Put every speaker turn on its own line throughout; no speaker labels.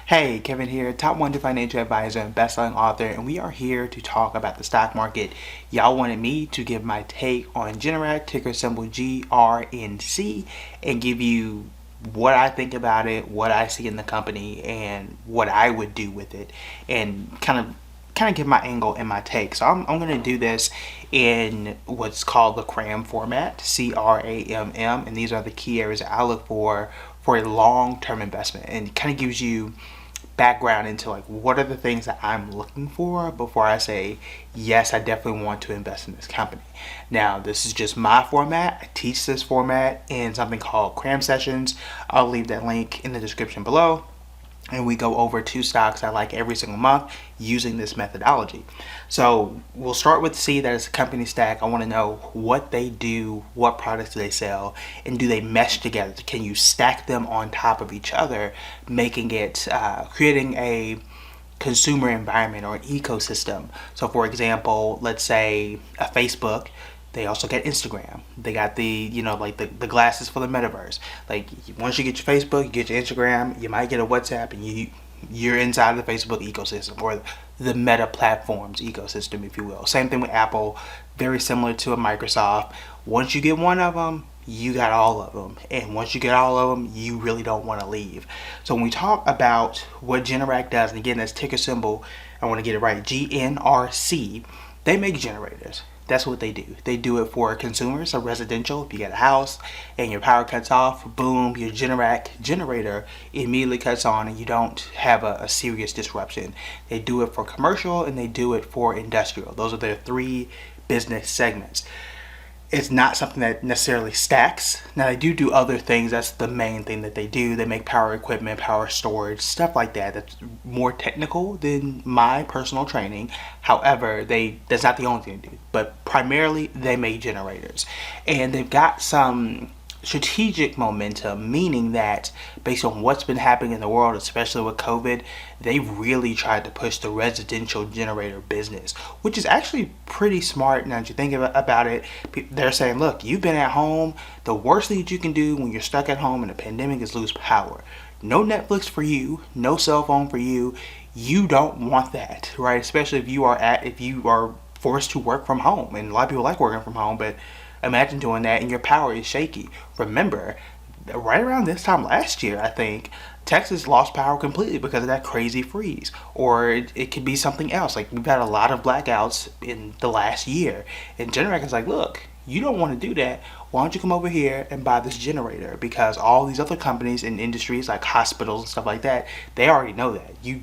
Hey, Kevin here, top 1 to financial advisor and best-selling author, and we are here to talk about the stock market. Y'all wanted me to give my take on Generac, ticker symbol GRNC, and give you what I think about it, what I see in the company, and what I would do with it, and kind of give my angle and my take. So I'm going to do this in what's called the CRAM format, CRAMM, and these are the key areas that I look for a long-term investment, and it kind of gives you background into like what are the things that I'm looking for before I say yes, I definitely want to invest in this company. Now, this is just my format. I teach this format in something called CRAM sessions. I'll leave that link in the description below, and we go over 2 stocks I like every single month using this methodology. So we'll start with C, that is a company stack. I want to know what they do, what products do they sell, and do they mesh together? Can you stack them on top of each other, making it, creating a consumer environment or an ecosystem? So for example, let's say a Facebook, they also get Instagram. They got the glasses for the metaverse. Like once you get your Facebook, you get your Instagram, you might get a WhatsApp, and you're inside of the Facebook ecosystem or the Meta platforms ecosystem, if you will. Same thing with Apple, very similar to a Microsoft. Once you get one of them, you got all of them, and once you get all of them, you really don't want to leave. So when we talk about what Generac does, and again, that's ticker symbol, I want to get it right, GNRC. They make generators. That's what they do. They do it for consumers, so residential. If you got a house and your power cuts off, boom, your Generac generator immediately cuts on and you don't have a serious disruption. They do it for commercial and they do it for industrial. Those are their 3 business segments. It's not something that necessarily stacks. Now, they do other things. That's the main thing that they do. They make power equipment, power storage, stuff like that. That's more technical than my personal training. However, that's not the only thing they do. But primarily, they make generators. And they've got some strategic momentum, meaning that based on what's been happening in the world, especially with COVID, they really tried to push the residential generator business, which is actually pretty smart. Now that you think about it, they're saying, look, you've been at home. The worst thing that you can do when you're stuck at home in a pandemic is lose power. No Netflix for you, no cell phone for you. You don't want that, right? Especially if you are forced to work from home, and a lot of people like working from home, but imagine doing that and your power is shaky. Remember, right around this time last year, I think, Texas lost power completely because of that crazy freeze. Or it could be something else. Like, we've had a lot of blackouts in the last year. And Generac is like, look, you don't want to do that. Why don't you come over here and buy this generator? Because all these other companies and industries like hospitals and stuff like that, they already know that. You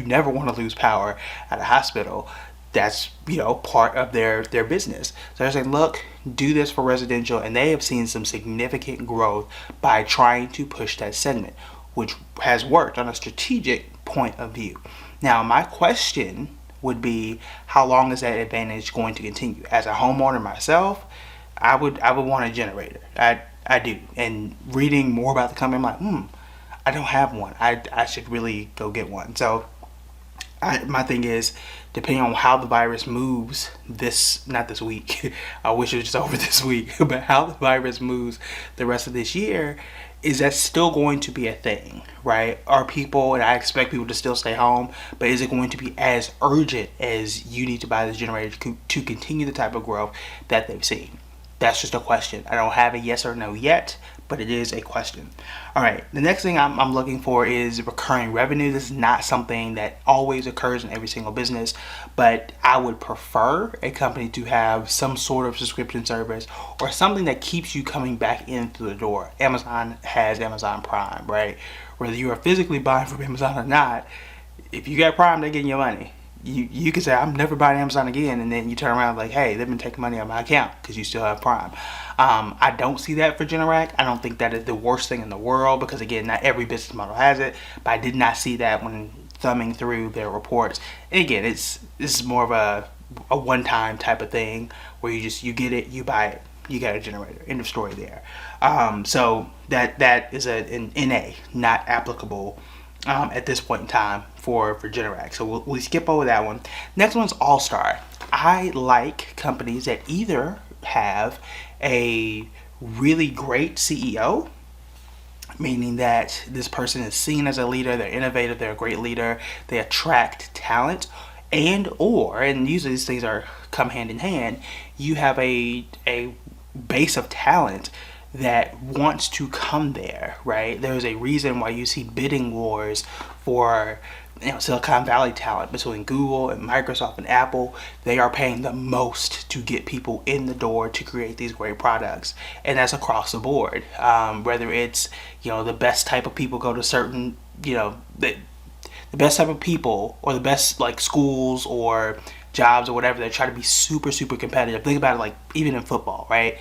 never want to lose power at a hospital. That's part of their business. So they're saying, look, do this for residential, and they have seen some significant growth by trying to push that segment, which has worked on a strategic point of view. Now, my question would be, how long is that advantage going to continue? As a homeowner myself, I would want a generator. I do. And reading more about the company, I'm like, I don't have one. I should really go get one. So my thing is, depending on how the virus moves not this week, I wish it was just over this week, but how the virus moves the rest of this year, is that still going to be a thing, right? Are people, and I expect people to still stay home, but is it going to be as urgent as you need to buy this generator to continue the type of growth that they've seen? That's just a question. I don't have a yes or no yet, but it is a question. All right, the next thing I'm looking for is recurring revenue. This is not something that always occurs in every single business, but I would prefer a company to have some sort of subscription service or something that keeps you coming back in through the door. Amazon has Amazon Prime, right? Whether you are physically buying from Amazon or not, if you got Prime, they're getting your money. You can say, I'm never buying Amazon again, and then you turn around like, hey, they've been taking money out of my account because you still have Prime. I don't see that for Generac. I don't think that is the worst thing in the world because, again, not every business model has it, but I did not see that when thumbing through their reports. And again, this is more of a one-time type of thing where you get it, you buy it, you got a generator. End of story there. So that is an NA, not applicable at this point in time for Generac. So we'll skip over that one. Next one's All-Star. I like companies that either have a really great CEO meaning that this person is seen as a leader, they're innovative, they're a great leader, they attract talent, and usually these things are come hand in hand. You have a base of talent that wants to come there, right? There's a reason why you see bidding wars for Silicon Valley talent between Google and Microsoft and Apple. They are paying the most to get people in the door to create these great products, and that's across the board. Whether it's the best type of people go to certain the best type of people or the best like schools or jobs or whatever, they try to be super super competitive. Think about it, like even in football, right?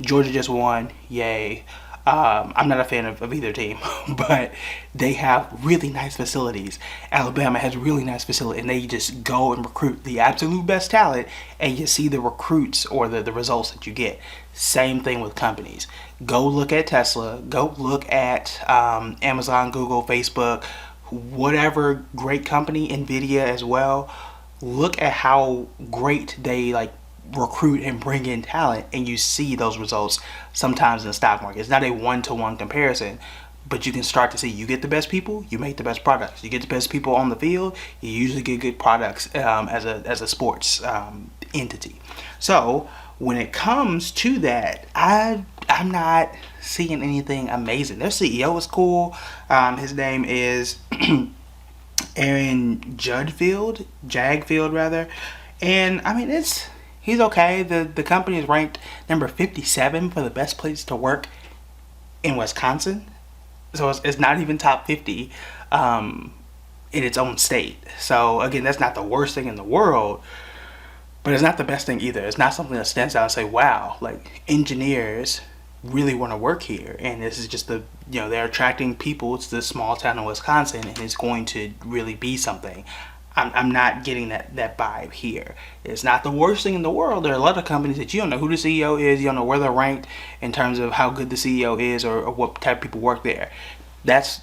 Georgia just won, yay. I'm not a fan of either team, but they have really nice facilities. Alabama has really nice facilities, and they just go and recruit the absolute best talent, and you see the recruits or the results that you get. Same thing with companies. Go look at Tesla, go look at Amazon, Google, Facebook, whatever great company, Nvidia as well. Look at how great they like recruit and bring in talent, and you see those results sometimes in the stock market. It's not a one-to-one comparison, but you can start to see, you get the best people, you make the best products. You get the best people on the field, you usually get good products as a sports entity. So when it comes to that, I'm not seeing anything amazing. Their CEO is cool. His name is Aaron Jagfield rather, and I mean he's okay. The company is ranked number 57 for the best place to work in Wisconsin, so it's not even top 50 in its own state. So again, that's not the worst thing in the world, but it's not the best thing either. It's not something that stands out and say, wow, like engineers really want to work here, and this is just they're attracting people to this small town in Wisconsin, and it's going to really be something. I'm not getting that vibe here. It's not the worst thing in the world. There are a lot of companies that you don't know who the CEO is, you don't know where they're ranked in terms of how good the CEO is or what type of people work there. That's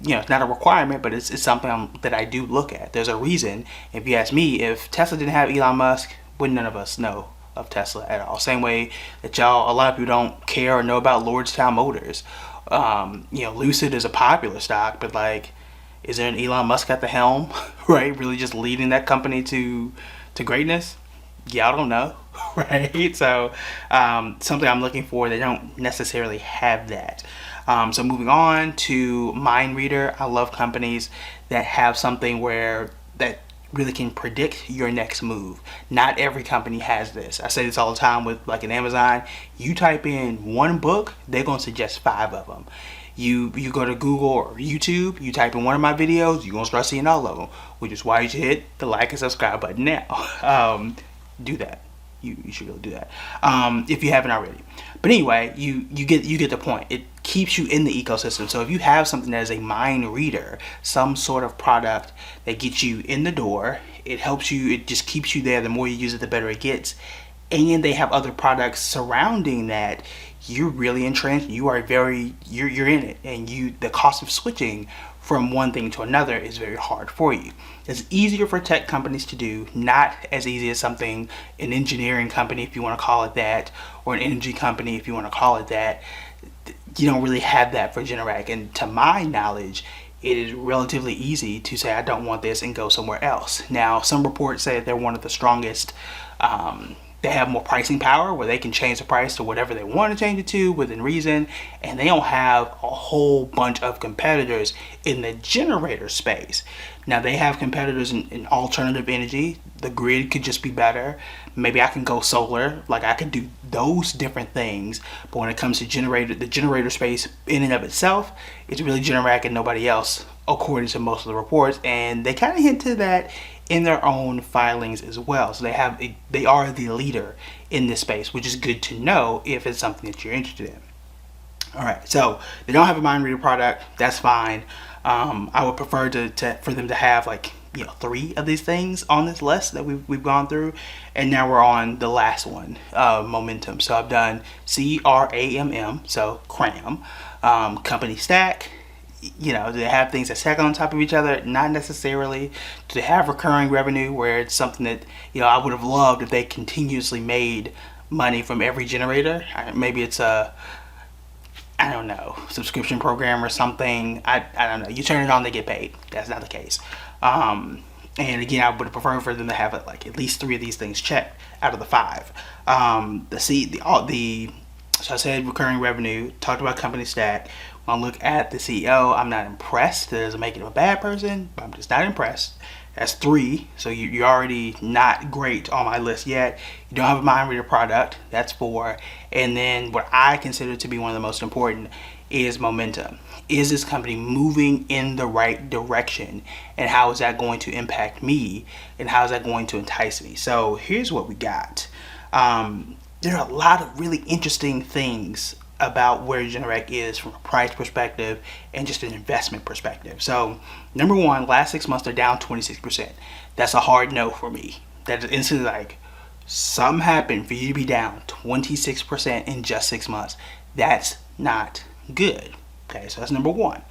it's not a requirement, but it's something that I do look at. There's a reason. If you ask me, if Tesla didn't have Elon Musk, would none of us know of Tesla at all. Same way that a lot of people don't care or know about Lordstown Motors. Lucid is a popular stock, but like, is there an Elon Musk at the helm, right? Really just leading that company to greatness? Yeah, I don't know, right? So something I'm looking for, they don't necessarily have that. So moving on to Mind Reader, I love companies that have something where that really can predict your next move. Not every company has this. I say this all the time with like an Amazon. You type in one book, they're going to suggest 5 of them. You go to Google or YouTube, you type in one of my videos, you're going to start seeing all of them, which is why you should hit the like and subscribe button now. Do that. You should really do that if you haven't already. But anyway, you get the point. It keeps you in the ecosystem. So if you have something that is a mind reader, some sort of product that gets you in the door, it helps you. It just keeps you there. The more you use it, the better it gets. And they have other products surrounding that. You're really entrenched. You're in it, and the cost of switching from one thing to another is very hard for you. It's easier for tech companies to do, not as easy as an engineering company, if you want to call it that, or an energy company, if you want to call it that. You don't really have that for Generac, and to my knowledge, it is relatively easy to say I don't want this and go somewhere else. Now, some reports say that they're one of the strongest. They have more pricing power where they can change the price to whatever they want to change it to within reason, and they don't have a whole bunch of competitors in the generator space. Now they have competitors in alternative energy. The grid could just be better. Maybe I can go solar, like I could do those different things. But when it comes to the generator space in and of itself, it's really Generac and nobody else, according to most of the reports, and they kind of hint to that in their own filings as well. So they are the leader in this space, which is good to know if it's something that you're interested in. All right, so they don't have a mind reader product. That's fine. I would prefer for them to have 3 of these things on this list that we've gone through, and now we're on the last one, momentum. So I've done CRAMM, so CRAM, company stack. Do they have things that stack on top of each other? Not necessarily. Do they have recurring revenue where it's something that I would have loved if they continuously made money from every generator? Maybe it's I don't know, subscription program or something. I don't know. You turn it on, they get paid. That's not the case. And again, I would prefer for them to have like at least 3 of these things checked out of the 5. So I said recurring revenue. Talked about company stack. When I look at the CEO, I'm not impressed. That doesn't make him a bad person, but I'm just not impressed. That's 3. So you're already not great on my list yet. You don't have a mind reader product. That's 4. And then what I consider to be one of the most important is momentum. Is this company moving in the right direction? And how is that going to impact me? And how is that going to entice me? So here's what we got. There are a lot of really interesting things about where Generac is from a price perspective and just an investment perspective. So number one, last 6 months they're down 26%. That's a hard no for me. That's instantly like, something happened for you to be down 26% in just 6 months. That's not good. Okay, so that's number one.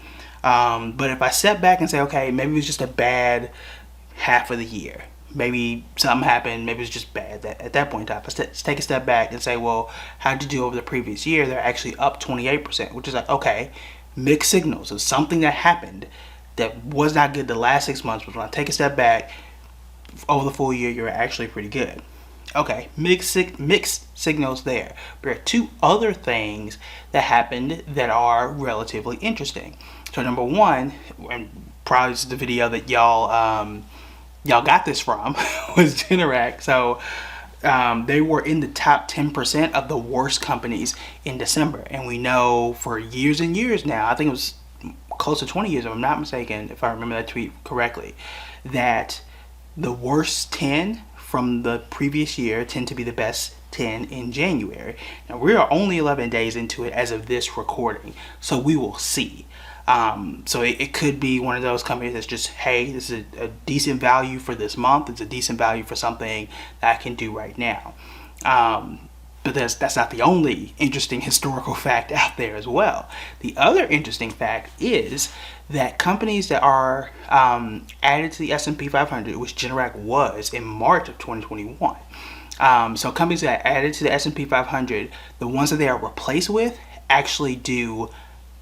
But if I step back and say, okay, maybe it was just a bad half of the year. Maybe something happened, maybe it was just bad at that point in time. Let's take a step back and say, well, how did you do over the previous year? They're actually up 28%, which is like, okay, mixed signals of something that happened that was not good the last 6 months. But when I take a step back, over the full year, you're actually pretty good. Okay, mixed signals there. But there are 2 other things that happened that are relatively interesting. So number one, and probably this is the video that y'all got this from, was Generac. So they were in the top 10% of the worst companies in December. And we know for years and years now, I think it was close to 20 years, if I'm not mistaken, if I remember that tweet correctly, that the worst 10 from the previous year tend to be the best 10 in January. Now we are only 11 days into it as of this recording, so we will see. So it could be one of those companies that's just, hey, this is a decent value for this month. It's a decent value for something that I can do right now. But that's not the only interesting historical fact out there as well. The other interesting fact is that companies that are added to the S&P 500, which Generac was in March of 2021. So companies that are added to the S&P 500, the ones that they are replaced with actually do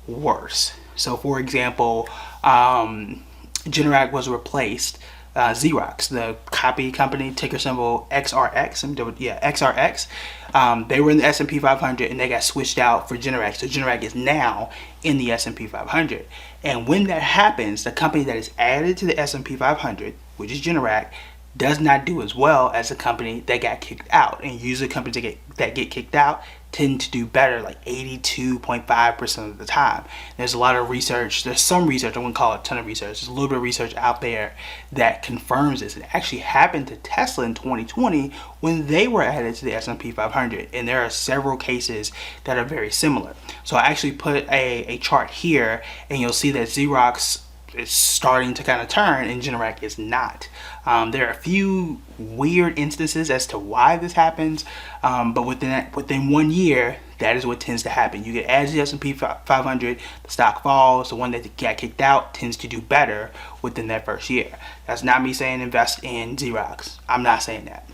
worse. So for example, Generac was replaced, Xerox, the copy company, ticker symbol XRX, XRX, they were in the S&P 500 and they got switched out for Generac. So Generac is now in the S&P 500. And when that happens, the company that is added to the S&P 500, which is Generac, does not do as well as the company that got kicked out. And usually companies that get kicked out tend to do better, like 82.5% of the time. There's a lot of research, there's some research, I wouldn't call it a ton of research, there's a little bit of research out there that confirms this. It actually happened to Tesla in 2020 when they were added to the S&P 500, and there are several cases that are very similar. So I actually put a chart here, and you'll see that Xerox is starting to kind of turn and Generac is not. There are a few weird instances as to why this happens, but within 1 year, that is what tends to happen. You get added to the S&P 500, the stock falls, the one that got kicked out tends to do better within that first year. That's not me saying invest in Xerox. I'm not saying that.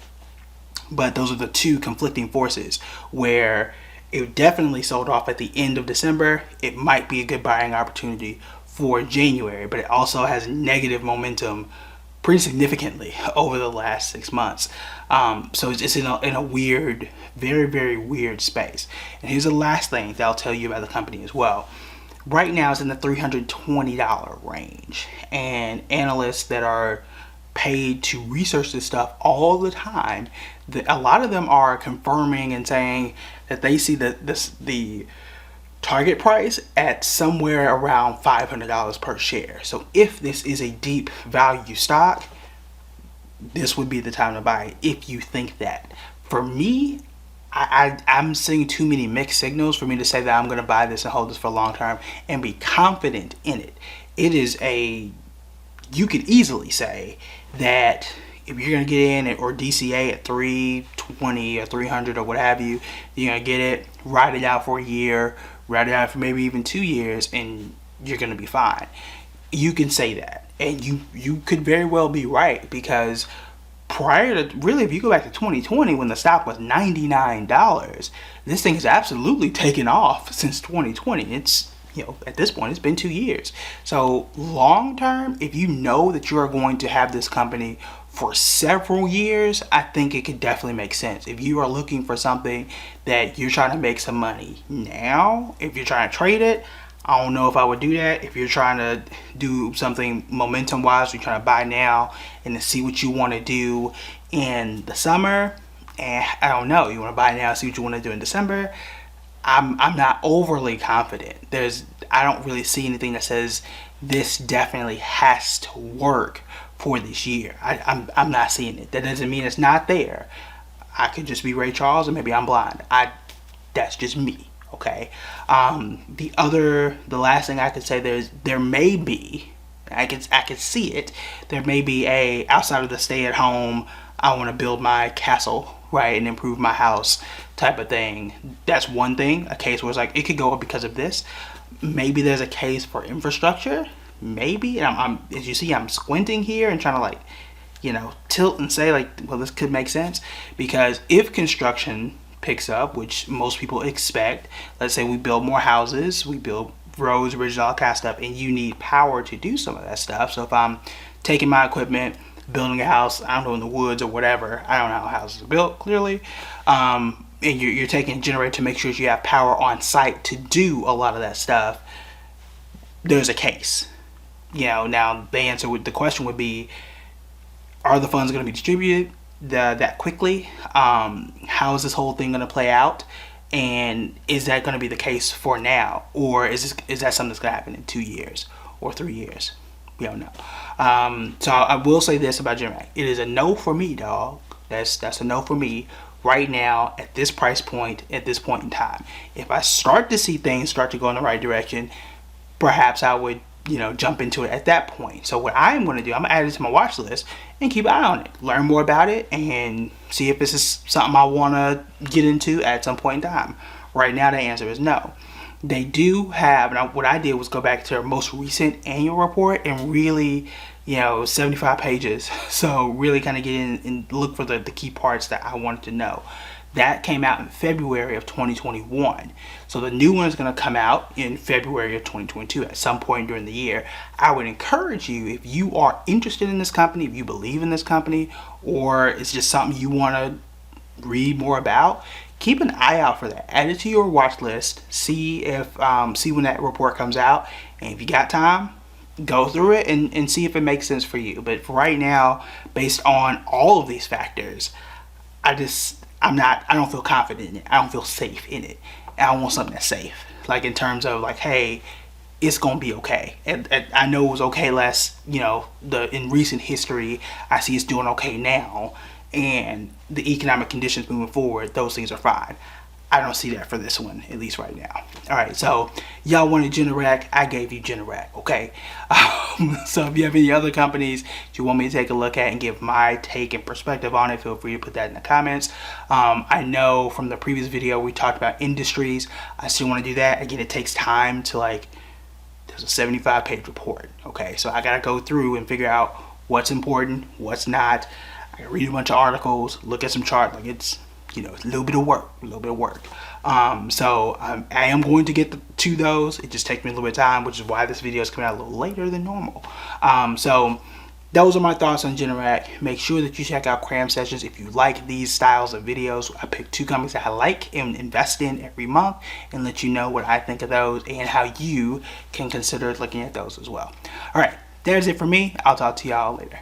But those are the 2 conflicting forces where it definitely sold off at the end of December. It might be a good buying opportunity for January, but it also has negative momentum pretty significantly over the last 6 months. So it's in a weird, very, very weird space. And here's the last thing that I'll tell you about the company as well. Right now it's in the $320 range, and analysts that are paid to research this stuff all the time, a lot of them are confirming and saying that they see the target price at somewhere around $500 per share. So if this is a deep value stock, this would be the time to buy it if you think that. For me, I'm seeing too many mixed signals for me to say that I'm going to buy this and hold this for long term and be confident in it. It is you could easily say that if you're going to get in or DCA at 320 or 300 or what have you, you're going to get it, ride it out for a year, ride it out for maybe even 2 years, and you're going to be fine. You can say that, and you could very well be right, because prior to, really, if you go back to 2020 when the stock was $99, this thing has absolutely taken off since 2020. It's, you know, at this point, it's been 2 years. So long term, if you know that you are going to have this company for several years, I think it could definitely make sense. If you are looking for something that you're trying to make some money now, if you're trying to trade it, I don't know if I would do that. If you're trying to do something momentum wise, you're trying to buy now and to see what you want to do in the summer, and I don't know, you want to buy now, see what you want to do in December. I'm not overly confident. I don't really see anything that says this definitely has to work for this year. I'm not seeing it. That doesn't mean it's not there. I could just be Ray Charles, and maybe I'm blind. That's just me. Okay. The last thing I could say, there may be, I could see it. There may be outside of the stay at home, I want to build my castle, right, and improve my house type of thing. That's one thing, a case where it's like it could go up because of this. Maybe there's a case for infrastructure, maybe. And I'm as you see, I'm squinting here and trying to, like, you know, tilt and say, like, well, this could make sense, because if construction picks up, which most people expect, let's say we build more houses, we build roads, bridges, all kind of stuff, and you need power to do some of that stuff. So if I'm taking my equipment, building a house, I don't know, in the woods or whatever, I don't know how houses are built, clearly, and you're taking a generator to make sure you have power on site to do a lot of that stuff, there's a case. You know, now the question would be, are the funds going to be distributed that quickly? How is this whole thing going to play out? And is that going to be the case for now? Or is that something that's going to happen in 2 years or 3 years? We don't know. So I will say this about Generac. It is a no for me, dog. That's a no for me right now at this price point, at this point in time. If I start to see things start to go in the right direction, perhaps I would, you know, jump into it at that point. So what I'm going to do, I'm going to add it to my watch list and keep an eye on it, learn more about it, and see if this is something I want to get into at some point in time. Right now, the answer is no. They do have, and what I did was go back to their most recent annual report and really, you know, 75 pages. So really kind of get in and look for the key parts that I wanted to know. That came out in February of 2021. So the new one is going to come out in February of 2022 at some point during the year. I would encourage you, if you are interested in this company, if you believe in this company, or it's just something you want to read more about, keep an eye out for that. Add it to your watch list. See when that report comes out, and if you got time, go through it and see if it makes sense for you. But for right now, based on all of these factors, I don't feel confident in it. I don't feel safe in it. And I want something that's safe. Like, in terms of, like, hey, it's gonna be okay. And I know it was okay last, you know, in recent history. I see it's doing okay now, and the economic conditions moving forward, those things are fine. I don't see that for this one, at least right now. All right, so y'all wanted Generac, I gave you Generac, okay? So if you have any other companies that you want me to take a look at and give my take and perspective on it, feel free to put that in the comments. I know from the previous video we talked about industries. I still want to do that. Again, it takes time to, like, there's a 75-page report, okay? So I gotta go through and figure out what's important, what's not. I gotta read a bunch of articles, look at some charts. Like, it's, you know, it's a little bit of work. So I am going to get to those. It just takes me a little bit of time, which is why this video is coming out a little later than normal. So those are my thoughts on Generac. Make sure that you check out Cram Sessions if you like these styles of videos. I pick 2 companies that I like and invest in every month, and let you know what I think of those and how you can consider looking at those as well. All right, there's it for me. I'll talk to y'all later.